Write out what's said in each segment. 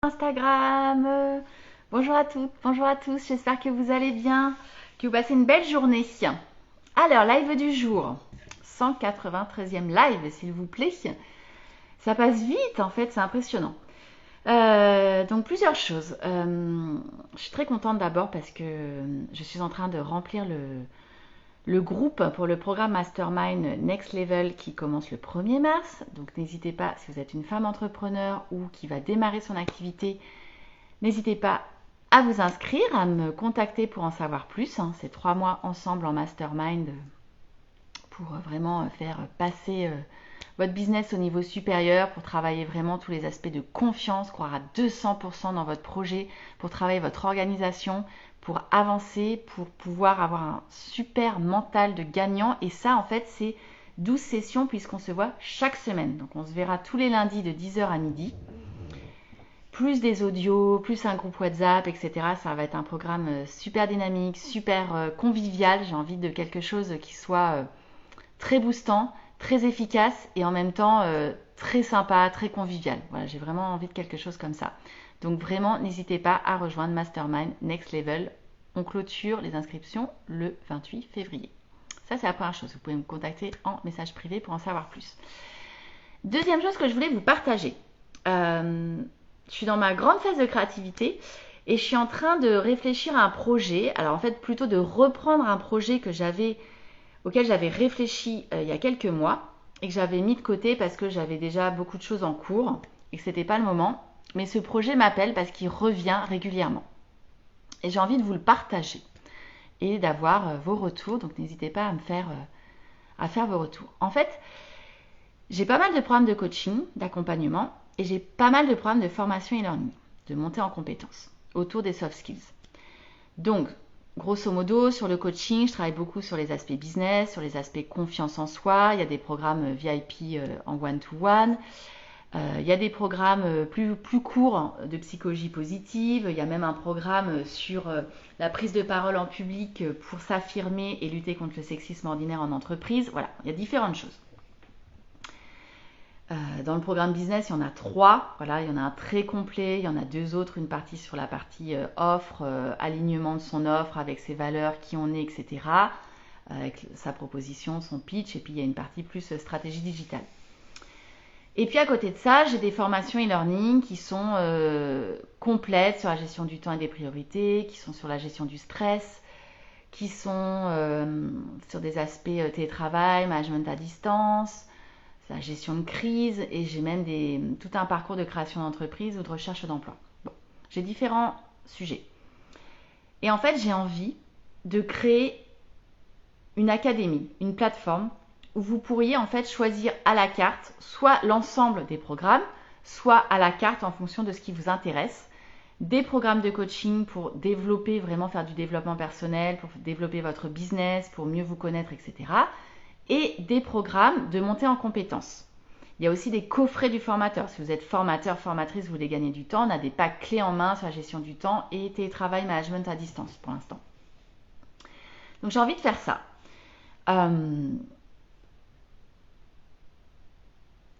Instagram. Bonjour à toutes, bonjour à tous, j'espère que vous allez bien, que vous passez une belle journée. Alors, live du jour, 193e live s'il vous plaît. Ça passe vite en fait, c'est impressionnant. Donc plusieurs choses. Je suis très contente d'abord parce que je suis en train de remplir le groupe pour le programme Mastermind Next Level qui commence le 1er mars. Donc n'hésitez pas, si vous êtes une femme entrepreneur ou qui va démarrer son activité, n'hésitez pas à vous inscrire, à me contacter pour en savoir plus. C'est 3 mois ensemble en Mastermind pour vraiment faire passer votre business au niveau supérieur, pour travailler vraiment tous les aspects de confiance, croire à 200% dans votre projet, pour travailler votre organisation, pour avancer, pour pouvoir avoir un super mental de gagnant. Et ça, en fait, c'est 12 sessions puisqu'on se voit chaque semaine. Donc, on se verra tous les lundis de 10h à midi. Plus des audios, plus un groupe WhatsApp, etc. Ça va être un programme super dynamique, super convivial. J'ai envie de quelque chose qui soit très boostant, très efficace et en même temps très sympa, très convivial. Voilà, j'ai vraiment envie de quelque chose comme ça. Donc vraiment, n'hésitez pas à rejoindre Mastermind Next Level. On clôture les inscriptions le 28 février. Ça, c'est la première chose. Vous pouvez me contacter en message privé pour en savoir plus. Deuxième chose que je voulais vous partager. Je suis dans ma grande phase de créativité et je suis en train de réfléchir à un projet. Alors en fait, plutôt de reprendre un projet auquel j'avais réfléchi il y a quelques mois et que j'avais mis de côté parce que j'avais déjà beaucoup de choses en cours et que c'était pas le moment. Mais ce projet m'appelle parce qu'il revient régulièrement. Et j'ai envie de vous le partager et d'avoir vos retours. Donc n'hésitez pas à faire vos retours. En fait, j'ai pas mal de programmes de coaching, d'accompagnement et j'ai pas mal de programmes de formation e-learning, de montée en compétences autour des soft skills. Donc, grosso modo, sur le coaching, je travaille beaucoup sur les aspects business, sur les aspects confiance en soi. Il y a des programmes VIP en one-to-one. Il y a des programmes plus courts de psychologie positive. Il y a même un programme sur la prise de parole en public pour s'affirmer et lutter contre le sexisme ordinaire en entreprise. Voilà, il y a différentes choses. Dans le programme business, il y en a 3. Voilà, il y en a un très complet, il y en a 2 autres, une partie sur la partie offre, alignement de son offre avec ses valeurs, qui on est, etc. Avec sa proposition, son pitch, et puis il y a une partie plus stratégie digitale. Et puis à côté de ça, j'ai des formations e-learning qui sont complètes sur la gestion du temps et des priorités, qui sont sur la gestion du stress, qui sont sur des aspects télétravail, management à distance, la gestion de crise, et j'ai même tout un parcours de création d'entreprise ou de recherche d'emploi. Bon, j'ai différents sujets. Et en fait, j'ai envie de créer une académie, une plateforme où vous pourriez en fait choisir à la carte soit l'ensemble des programmes, soit à la carte en fonction de ce qui vous intéresse, des programmes de coaching pour développer, vraiment faire du développement personnel, pour développer votre business, pour mieux vous connaître, etc. Et des programmes de montée en compétences. Il y a aussi des coffrets du formateur. Si vous êtes formateur, formatrice, vous voulez gagner du temps, on a des packs clés en main sur la gestion du temps et télétravail management à distance pour l'instant. Donc j'ai envie de faire ça.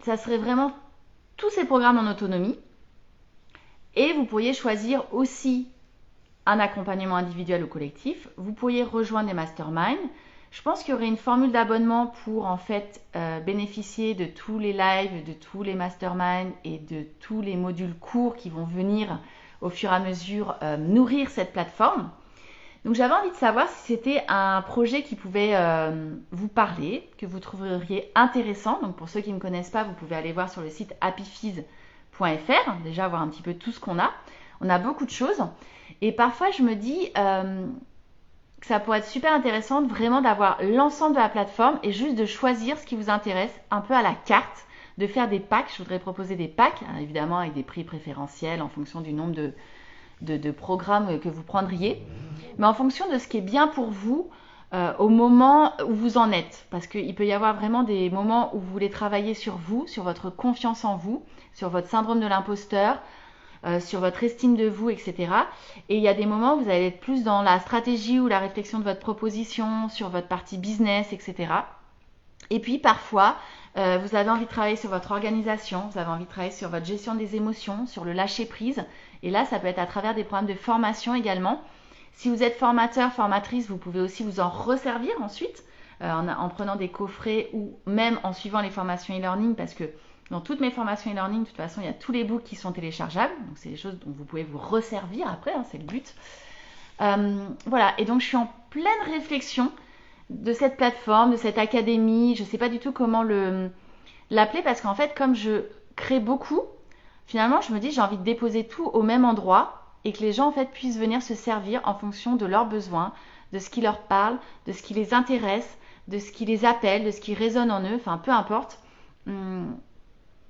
Ça serait vraiment tous ces programmes en autonomie. Et vous pourriez choisir aussi un accompagnement individuel ou collectif. Vous pourriez rejoindre des masterminds. Je pense qu'il y aurait une formule d'abonnement pour en fait bénéficier de tous les lives, de tous les masterminds et de tous les modules courts qui vont venir au fur et à mesure nourrir cette plateforme. Donc j'avais envie de savoir si c'était un projet qui pouvait vous parler, que vous trouveriez intéressant. Donc pour ceux qui ne me connaissent pas, vous pouvez aller voir sur le site happyfizz.fr, déjà voir un petit peu tout ce qu'on a. On a beaucoup de choses. Et parfois je me dis que ça pourrait être super intéressant vraiment d'avoir l'ensemble de la plateforme et juste de choisir ce qui vous intéresse un peu à la carte, de faire des packs. Je voudrais proposer des packs, hein, évidemment avec des prix préférentiels en fonction du nombre de programmes que vous prendriez, mais en fonction de ce qui est bien pour vous au moment où vous en êtes. Parce qu'il peut y avoir vraiment des moments où vous voulez travailler sur vous, sur votre confiance en vous, sur votre syndrome de l'imposteur, sur votre estime de vous, etc. Et il y a des moments où vous allez être plus dans la stratégie ou la réflexion de votre proposition, sur votre partie business, etc. Et puis parfois, Vous avez envie de travailler sur votre organisation, vous avez envie de travailler sur votre gestion des émotions, sur le lâcher prise. Et là, ça peut être à travers des programmes de formation également. Si vous êtes formateur, formatrice, vous pouvez aussi vous en resservir ensuite en prenant des coffrets ou même en suivant les formations e-learning, parce que dans toutes mes formations e-learning, de toute façon, il y a tous les books qui sont téléchargeables. Donc, c'est des choses dont vous pouvez vous resservir après, c'est le but. Voilà, et donc je suis en pleine réflexion de cette plateforme, de cette académie. Je ne sais pas du tout comment l'appeler, parce qu'en fait, comme je crée beaucoup, finalement, je me dis j'ai envie de déposer tout au même endroit et que les gens en fait puissent venir se servir en fonction de leurs besoins, de ce qui leur parle, de ce qui les intéresse, de ce qui les appelle, de ce qui résonne en eux, enfin peu importe,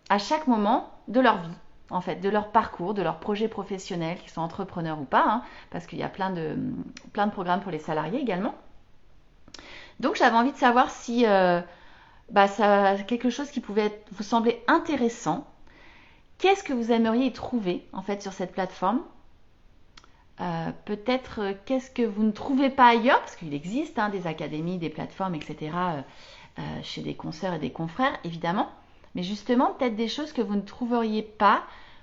à chaque moment de leur vie, en fait, de leur parcours, de leur projet professionnel, qu'ils sont entrepreneurs ou pas, parce qu'il y a plein de programmes pour les salariés également. Donc j'avais envie de savoir si ça quelque chose qui pouvait vous sembler intéressant. Qu'est-ce que vous aimeriez y trouver en fait sur cette plateforme? Peut-être qu'est-ce que vous ne trouvez pas ailleurs, parce qu'il existe des académies, des plateformes, etc. Chez des consoeurs et des confrères, évidemment. Mais justement, peut-être des choses que vous ne trouveriez pas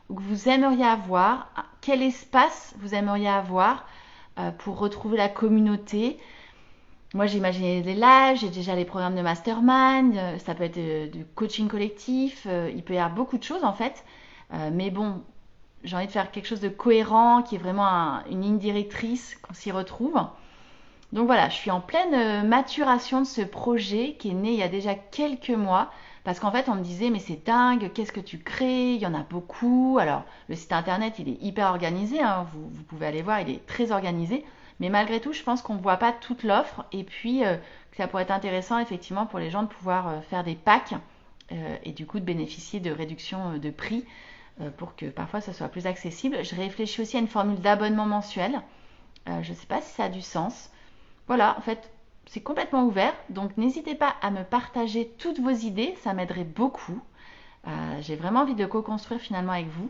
ou que vous aimeriez avoir. Quel espace vous aimeriez avoir pour retrouver la communauté? Moi, j'ai imaginé des lives, j'ai déjà les programmes de mastermind, ça peut être du coaching collectif, il peut y avoir beaucoup de choses en fait. Mais bon, j'ai envie de faire quelque chose de cohérent, qui est vraiment une ligne directrice, qu'on s'y retrouve. Donc voilà, je suis en pleine maturation de ce projet qui est né il y a déjà quelques mois. Parce qu'en fait, on me disait, mais c'est dingue, qu'est-ce que tu crées? Il y en a beaucoup. Alors, le site internet, il est hyper organisé, vous pouvez aller voir, il est très organisé. Mais malgré tout, je pense qu'on ne voit pas toute l'offre. Et puis, que ça pourrait être intéressant, effectivement, pour les gens de pouvoir faire des packs et du coup de bénéficier de réductions de prix pour que parfois ça soit plus accessible. Je réfléchis aussi à une formule d'abonnement mensuel. Je ne sais pas si ça a du sens. Voilà, en fait, c'est complètement ouvert. Donc, n'hésitez pas à me partager toutes vos idées. Ça m'aiderait beaucoup. J'ai vraiment envie de co-construire finalement avec vous.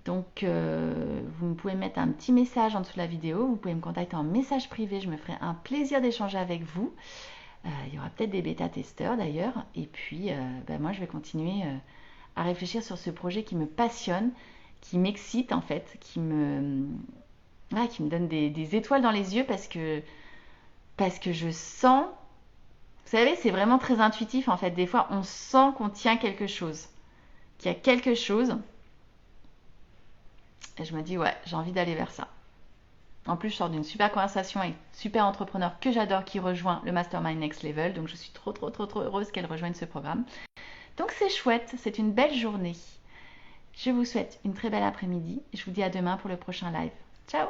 Donc, vous pouvez mettre un petit message en dessous de la vidéo. Vous pouvez me contacter en message privé. Je me ferai un plaisir d'échanger avec vous. Il y aura peut-être des bêta-testeurs d'ailleurs. Et puis, moi, je vais continuer à réfléchir sur ce projet qui me passionne, qui m'excite en fait, qui me donne des étoiles dans les yeux parce que je sens, vous savez, c'est vraiment très intuitif en fait. Des fois, on sent qu'on tient quelque chose, qu'il y a quelque chose. Et je me dis, ouais, j'ai envie d'aller vers ça. En plus, je sors d'une super conversation avec un super entrepreneur que j'adore qui rejoint le Mastermind Next Level. Donc, je suis trop heureuse qu'elle rejoigne ce programme. Donc, c'est chouette, c'est une belle journée. Je vous souhaite une très belle après-midi. Je vous dis à demain pour le prochain live. Ciao!